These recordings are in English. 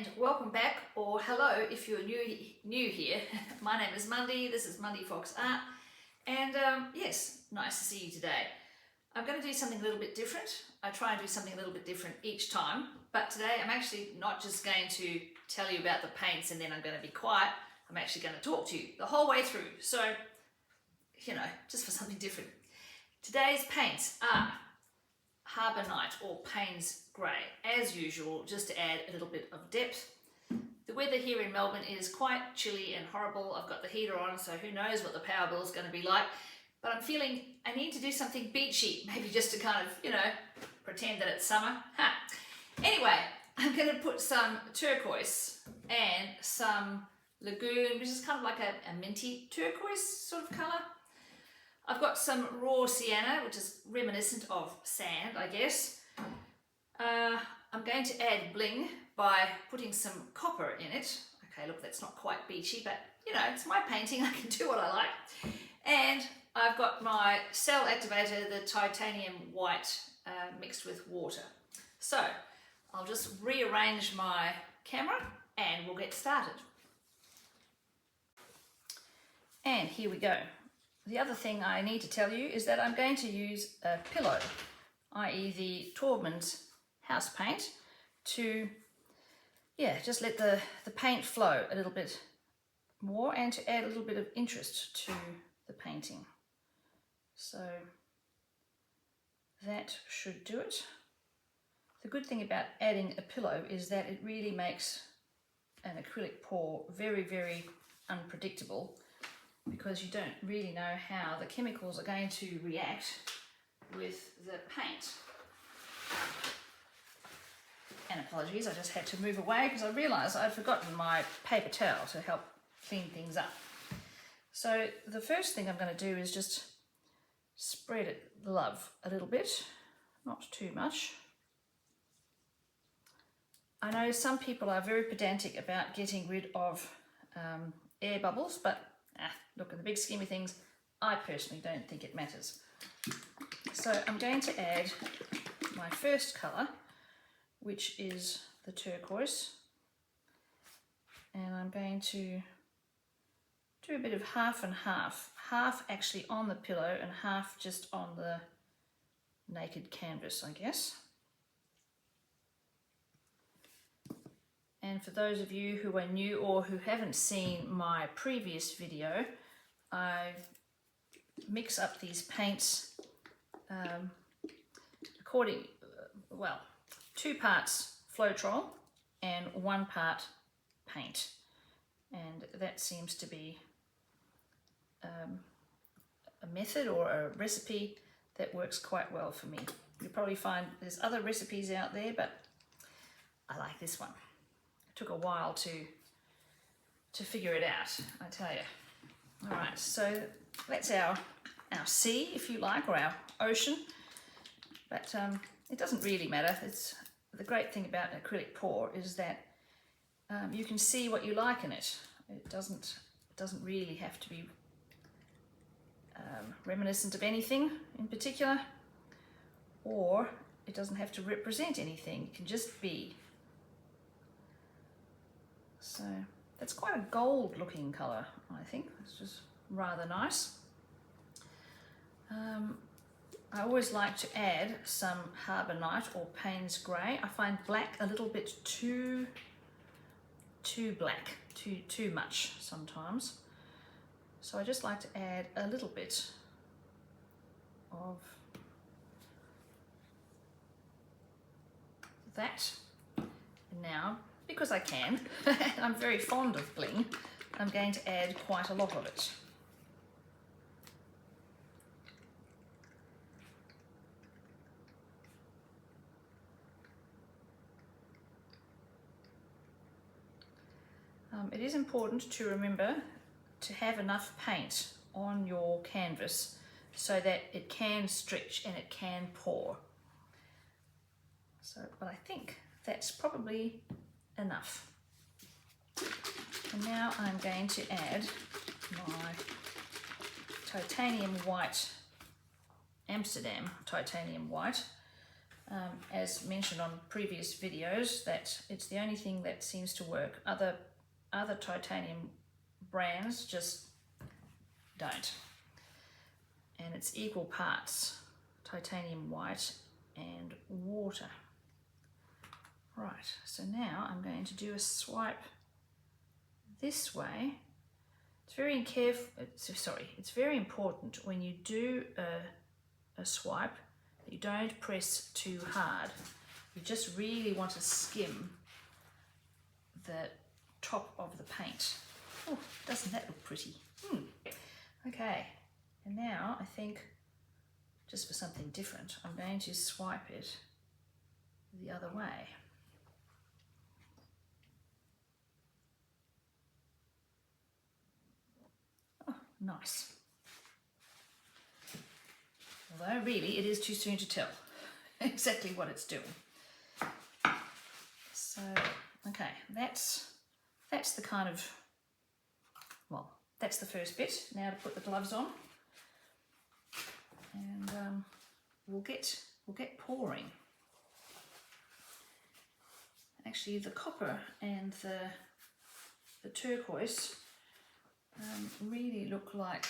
and welcome back, or hello if you're new here. My name is Mundy, this is Mundy Fox Art, and yes, nice to see you today. I'm going to do something a little bit different. I try and do something a little bit different each time, but today I'm actually not just going to tell you about the paints and then I'm going to be quiet. I'm actually going to talk to you the whole way through, so, you know, just for something different. Today's paints are Harbour Night or Paynes Grey, as usual, just to add a little bit of depth. The weather here in Melbourne is quite chilly and horrible. I've got the heater on, so who knows what the power bill is going to be like. But I'm feeling I need to do something beachy, maybe just to kind of, you know, pretend that it's summer. Anyway, I'm going to put some turquoise and some Lagoon, which is kind of like a minty turquoise sort of colour. I've got some raw sienna, which is reminiscent of sand, I guess. I'm going to add bling by putting some copper in it. Okay, look, that's not quite beachy, but you know, it's my painting, I can do what I like. And I've got my cell activator, the titanium white, mixed with water. So I'll just rearrange my camera and we'll get started. And here we go. The other thing I need to tell you is that I'm going to use a pillow, i.e. the Taubman's house paint, to just let the paint flow a little bit more and to add a little bit of interest to the painting. So that should do it. The good thing about adding a pillow is that it really makes an acrylic pour very, very unpredictable, because you don't really know how the chemicals are going to react with the paint. And apologies, I just had to move away because I realised I'd forgotten my paper towel to help clean things up. So the first thing I'm going to do is just spread it love a little bit, not too much. I know some people are very pedantic about getting rid of air bubbles, but look, in the big scheme of things, I personally don't think it matters. So I'm going to add my first colour, which is the turquoise, and I'm going to do a bit of half and half actually on the pillow and half just on the naked canvas, I guess. And for those of you who are new or who haven't seen my previous video, I mix up these paints according, 2 parts Floetrol and 1 part paint. And that seems to be a method or a recipe that works quite well for me. You'll probably find there's other recipes out there, but I like this one. It took a while to figure it out, I tell you. All right, so that's our sea, if you like, or our ocean. But it doesn't really matter. It's the great thing about an acrylic pour is that you can see what you like in it. It doesn't really have to be reminiscent of anything in particular, or it doesn't have to represent anything. It can just be. So that's quite a gold looking colour, I think. It's just rather nice. I always like to add some Harbour Night or Paynes Grey. I find black a little bit too black, too much sometimes. So I just like to add a little bit of that. And now, because I can, I'm very fond of bling, I'm going to add quite a lot of it. It is important to remember to have enough paint on your canvas so that it can stretch and it can pour. So, but I think that's probably enough. And now I'm going to add my titanium white, Amsterdam Titanium White. as mentioned on previous videos, that it's the only thing that seems to work. Other titanium brands just don't. And it's equal parts titanium white and water. Right, so now I'm going to do a swipe this way. It's very it's very important when you do a swipe that you don't press too hard. You just really want to skim the top of the paint. Oh, doesn't that look pretty? Okay, and now I think, just for something different, I'm going to swipe it the other way. Oh, nice. Although really it is too soon to tell exactly what it's doing. So, okay, that's the kind of, well, that's the first bit. Now to put the gloves on, and we'll get pouring. Actually, the copper and the turquoise really look like,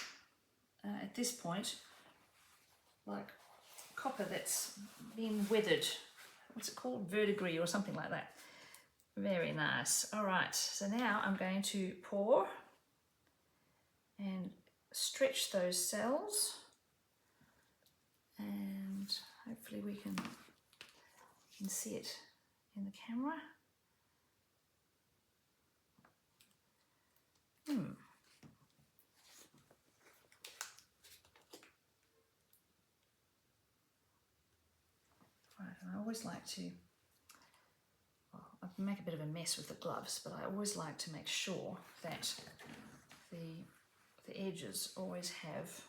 at this point, like copper that's been weathered. What's it called? Verdigris or something like that. Very nice. All right, so now I'm going to pour and stretch those cells, and hopefully we can see it in the camera. Right, and I always like to, well, I make a bit of a mess with the gloves, but I always like to make sure that the edges always have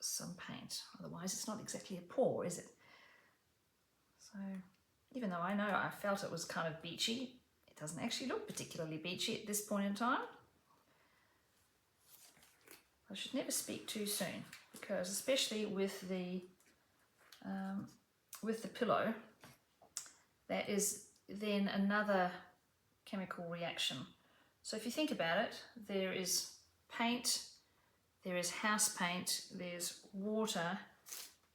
some paint. Otherwise it's not exactly a pour, is it? So even though I know I felt it was kind of beachy, it doesn't actually look particularly beachy at this point in time. I should never speak too soon, because especially with the pillow, that is then another chemical reaction. So if you think about it, there is paint, there is house paint, there's water,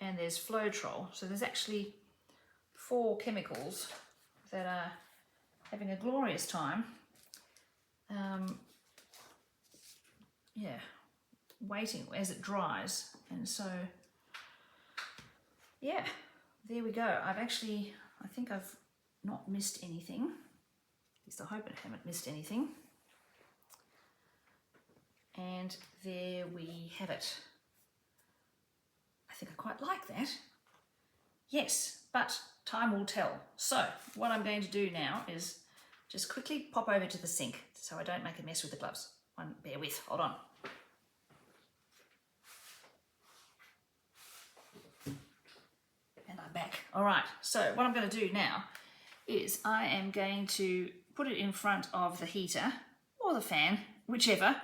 and there's Floetrol. So there's actually 4 chemicals that are having a glorious time, waiting as it dries. And so, yeah, there we go. I think I've not missed anything. At least I hope I haven't missed anything. And there we have it. I think I quite like that. Yes, but time will tell. So what I'm going to do now is just quickly pop over to the sink so I don't make a mess with the gloves. Bear with, hold on. And I'm back. All right, so what I'm going to do now is I am going to put it in front of the heater or the fan, whichever,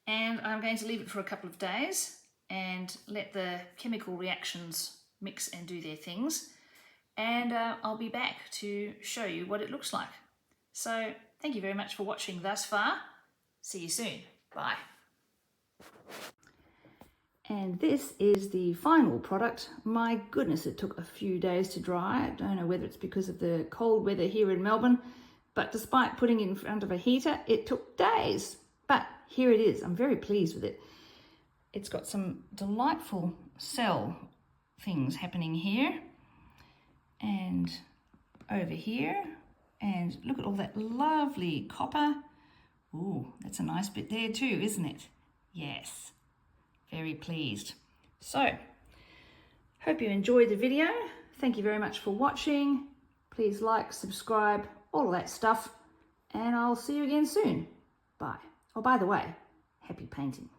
and I'm going to leave it for a couple of days and let the chemical reactions mix and do their things, and I'll be back to show you what it looks like. So thank you very much for watching thus far. See you soon. Bye. And this is the final product. My goodness, it took a few days to dry. I don't know whether it's because of the cold weather here in Melbourne, but despite putting it in front of a heater, it took days. But here it is. I'm very pleased with it. It's got some delightful cell things happening here and over here. And look at all that lovely copper. Ooh, that's a nice bit there too, isn't it? Yes. Very pleased. So, hope you enjoyed the video. Thank you very much for watching. Please like, subscribe, all of that stuff, and I'll see you again soon. Bye. Oh, by the way, happy painting.